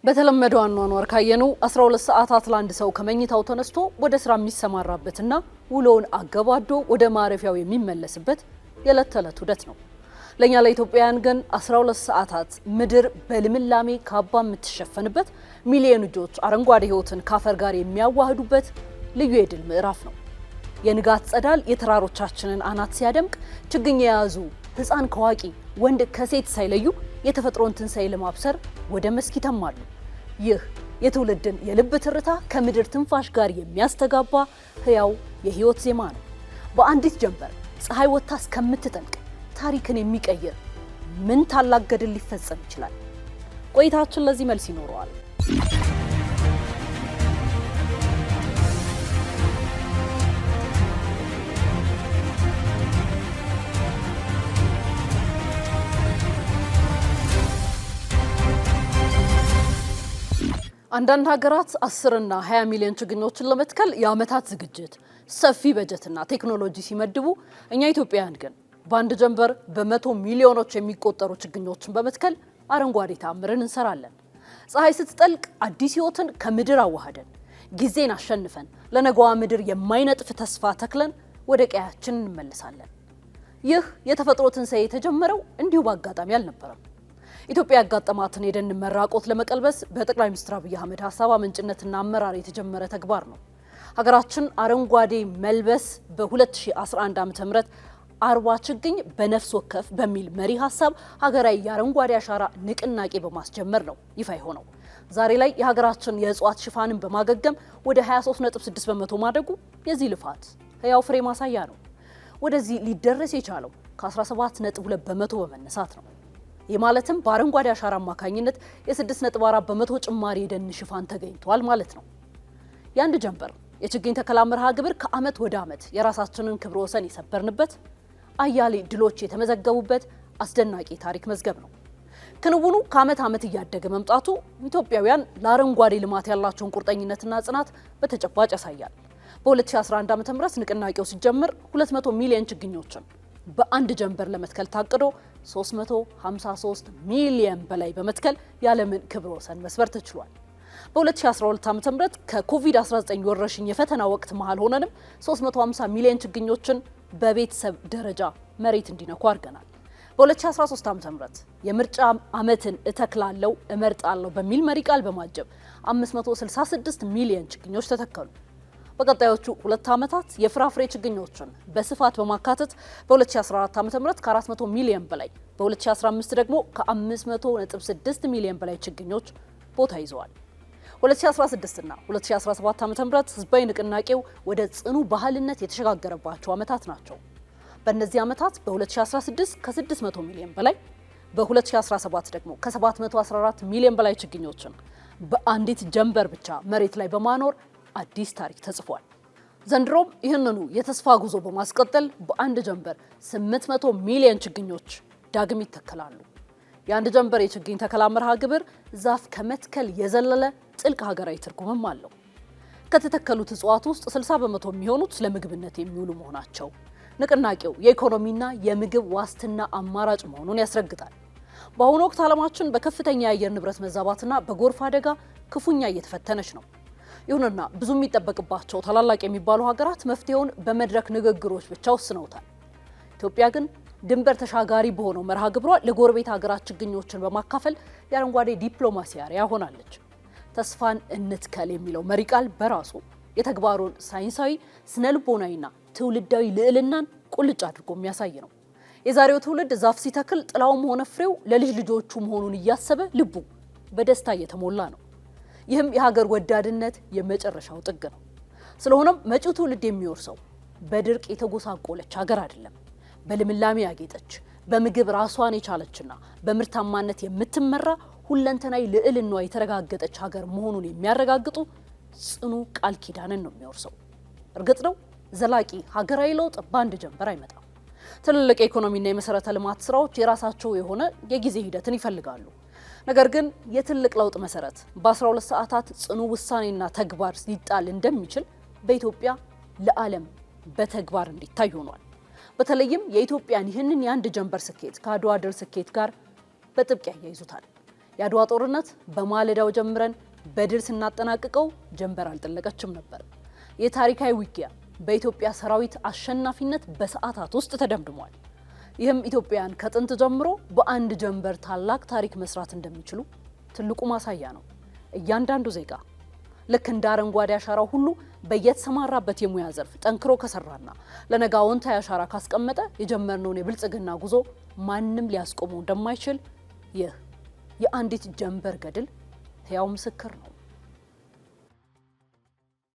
በተለመደው አኗኗር ካየኑ 12 ሰዓታት ለአንድ ሰው ከመኝታው ተነስቶ ወደ ስራ የሚሰማራበትና ውሎውን አገባዶ ወደ ማረፊያው የሚመለስበት የዕለት ተዕለት ዑደት ነው። ለኛ ለኢትዮጵያውያን ግን 12 ሰዓታት ምድር በልምላሜ ካባ የምትሸፈንበት፣ ሚሊዮን ልጆች አረንጓዴ ህይወትን ካፈር ጋር የሚያዋህዱበት ልዩ የድል ምዕራፍ ነው። የንጋት ጸዳል የተራሮቻችንን አናት ሲያደምቅ፣ ችግኝ የያዙ ህፃን ከዋቂ ወንድ ከሴት ሳይለዩ የተፈጥሮን ትንሣኤ ለማብሰር ወደ መስክ ይተማሉ። ይህ የትውልድን የልብ ትርታ ከምድር ትንፋሽ ጋር የሚያስተጋባ ህያው የህይወት ዜማ ነው። በአንዲት ጀንበር ፀሐይ ወጥታ እስከምትጠልቅ ታሪክን የሚቀይር ምን ታላቅ ገድል ሊፈጸም ይችላል? ቆይታችን ለዚህ መልስ ይኖረዋል። አንዳንድ ሀገራት 10 እና 20 ሚሊዮን ችግኞችን ለመትከል የዓመታት ዝግጅት፣ ሰፊ በጀትና ቴክኖሎጂ ሲመድቡ፣ እኛ ኢትዮጵያውያን ግን በአንድ ጀንበር በመቶ ሚሊዮኖች የሚቆጠሩ ችግኞችን በመትከል አረንጓዴ ተአምርን እንሰራለን። ፀሐይ ስትጠልቅ አዲስ ህይወትን ከምድር አዋህደን፣ ጊዜን አሸንፈን ለነገዋ ምድር የማይነጥፍ ተስፋ ተክለን ወደ ቀያችን እንመለሳለን። ይህ የተፈጥሮ ትንሣኤ የተጀመረው እንዲሁ በአጋጣሚ አልነበረም። ኢትዮጵያ ያጋጠማትን የደን መራቆት ለመቀልበስ በጠቅላይ ሚኒስትር አብይ አህመድ ሀሳብ አመንጭነትና አመራር የተጀመረ ተግባር ነው። ሀገራችን አረንጓዴ መልበስ በ2011 ዓ.ም 40 ችግኝ በነፍስ ወከፍ በሚል መሪ ሀሳብ ሀገራዊ የአረንጓዴ አሻራ ንቅናቄ በማስጀመር ነው ይፋ የሆነው። ዛሬ ላይ የሀገራችን የእጽዋት ሽፋንን በማገገም ወደ 23.6 በመቶ ማደጉ የዚህ ልፋት ህያው ፍሬ ማሳያ ነው። ወደዚህ ሊደረስ የቻለው ከ17.2 በመቶ በመነሳት ነው። ይህ ማለትም በአረንጓዴ አሻራ አማካኝነት የ6.4 በመቶ ጭማሪ የደን ሽፋን ተገኝቷል ማለት ነው። የአንድ ጀንበር የችግኝ ተከላ መርሃ ግብር ከዓመት ወደ ዓመት የራሳችንን ክብረ ወሰን የሰበርንበት፣ አያሌ ድሎች የተመዘገቡበት አስደናቂ ታሪክ መዝገብ ነው። ክንውኑ ከዓመት ዓመት እያደገ መምጣቱ ኢትዮጵያውያን ለአረንጓዴ ልማት ያላቸውን ቁርጠኝነትና ጽናት በተጨባጭ ያሳያል። በ2011 ዓ.ም ንቅናቄው ሲጀምር 200 ሚሊዮን ችግኞችን በአንድ ጀንበር ለመትከል ታቅዶ 353 ሚሊዮን በላይ በመትከል የዓለምን ክብረ ወሰን መስበር ተችሏል። በ2012 ዓ.ም ከኮቪድ-19 ወረርሽኝ የፈተና ወቅት መሃል ሆነንም 350 ሚሊዮን ችግኞችን በቤተሰብ ደረጃ መሬት እንዲነኩ አድርገናል። በ2013 ዓ.ም የምርጫ ዓመትን እተክላለሁ እመርጣለሁ በሚል መሪ ቃል በማጀብ 566 ሚሊዮን ችግኞች ተተከሉ። በቀጣዮቹ 2 ዓመታት የፍራፍሬ ችግኞችን በስፋት በማካተት በ2014 ዓ.ም ከ400 ሚሊዮን በላይ፣ በ2015 ደግሞ ከ500.6 ሚሊዮን በላይ ችግኞች ቦታ ይዘዋል። 2016 እና 2017 ዓ.ም ህዝባዊ ንቅናቄው ወደ ጽኑ ባህልነት የተሸጋገረባቸው ዓመታት ናቸው። በእነዚህ ዓመታት በ2016 ከ600 ሚሊዮን በላይ፣ በ2017 ደግሞ ከ714 ሚሊዮን በላይ ችግኞችን በአንዲት ጀንበር ብቻ መሬት ላይ በማኖር አዲስ ታሪክ ተጽፏል። ዘንድሮም ይህንኑ የተስፋ ጉዞ በማስቀጠል በአንድ ጀንበር 800 ሚሊዮን ችግኞች ዳግም ይተከላሉ። የአንድ ጀንበር የችግኝ ተከላ መርሃ ግብር ዛፍ ከመትከል የዘለለ ጥልቅ ሀገራዊ ትርጉምም አለው። ከተተከሉት እጽዋት ውስጥ 60 በመቶ የሚሆኑት ለምግብነት የሚውሉ መሆናቸው ንቅናቄው የኢኮኖሚና የምግብ ዋስትና አማራጭ መሆኑን ያስረግጣል። በአሁኑ ወቅት ዓለማችን በከፍተኛ የአየር ንብረት መዛባትና በጎርፍ አደጋ ክፉኛ እየተፈተነች ነው። ይሁንና ብዙ የሚጠበቅባቸው ታላላቅ የሚባሉ ሀገራት መፍትሄውን በመድረክ ንግግሮች ብቻ ወስነውታል። ኢትዮጵያ ግን ድንበር ተሻጋሪ በሆነው መርሃ ግብሯ ለጎረቤት ሀገራት ችግኞችን በማካፈል የአረንጓዴ ዲፕሎማሲ አርአያ ሆናለች። ተስፋን እንትከል የሚለው መሪ ቃል በራሱ የተግባሩን ሳይንሳዊ፣ ስነልቦናዊና ትውልዳዊ ልዕልናን ቁልጭ አድርጎ የሚያሳይ ነው። የዛሬው ትውልድ ዛፍ ሲተክል ጥላውም ሆነ ፍሬው ለልጅ ልጆቹ መሆኑን እያሰበ ልቡ በደስታ እየተሞላ ነው። ይህም የሀገር ወዳድነት የመጨረሻው ጥግ ነው። ስለሆነም መጪው ትውልድ የሚወርሰው በድርቅ የተጎሳቆለች ሀገር አይደለም፣ በልምላሜ ያጌጠች፣ በምግብ ራሷን የቻለችና በምርታማነት የምትመራ ሁለንተናዊ ልዕልናዋ የተረጋገጠች ሀገር መሆኑን የሚያረጋግጡ ጽኑ ቃል ኪዳንን ነው የሚወርሰው። እርግጥ ነው ዘላቂ ሀገራዊ ለውጥ በአንድ ጀንበር አይመጣም። ትልልቅ የኢኮኖሚና የመሰረተ ልማት ስራዎች የራሳቸው የሆነ የጊዜ ሂደትን ይፈልጋሉ። ነገር ግን የትልቅ ለውጥ መሰረት በ12 ሰዓታት ጽኑ ውሳኔና ተግባር ሊጣል እንደሚችል በኢትዮጵያ ለዓለም በተግባር እንዲታይ ሆኗል። በተለይም የኢትዮጵያን ይህንን የአንድ ጀንበር ስኬት ከአድዋ ድል ስኬት ጋር በጥብቅ ያያይዙታል። የአድዋ ጦርነት በማለዳው ጀምረን በድል ስናጠናቅቀው ጀንበር አልጠለቀችም ነበር። የታሪካዊ ውጊያ በኢትዮጵያ ሰራዊት አሸናፊነት በሰዓታት ውስጥ ተደምድሟል። ይህም ኢትዮጵያን ከጥንት ጀምሮ በአንድ ጀንበር ታላቅ ታሪክ መስራት እንደሚችሉ ትልቁ ማሳያ ነው። እያንዳንዱ ዜጋ ልክ እንደ አረንጓዴ አሻራው ሁሉ በየተሰማራበት የሙያ ዘርፍ ጠንክሮ ከሰራና ለነገ አዎንታዊ አሻራ ካስቀመጠ የጀመርነውን የብልጽግና ጉዞ ማንም ሊያስቆመው እንደማይችል ይህ የአንዲት ጀንበር ገድል ሕያው ምስክር ነው።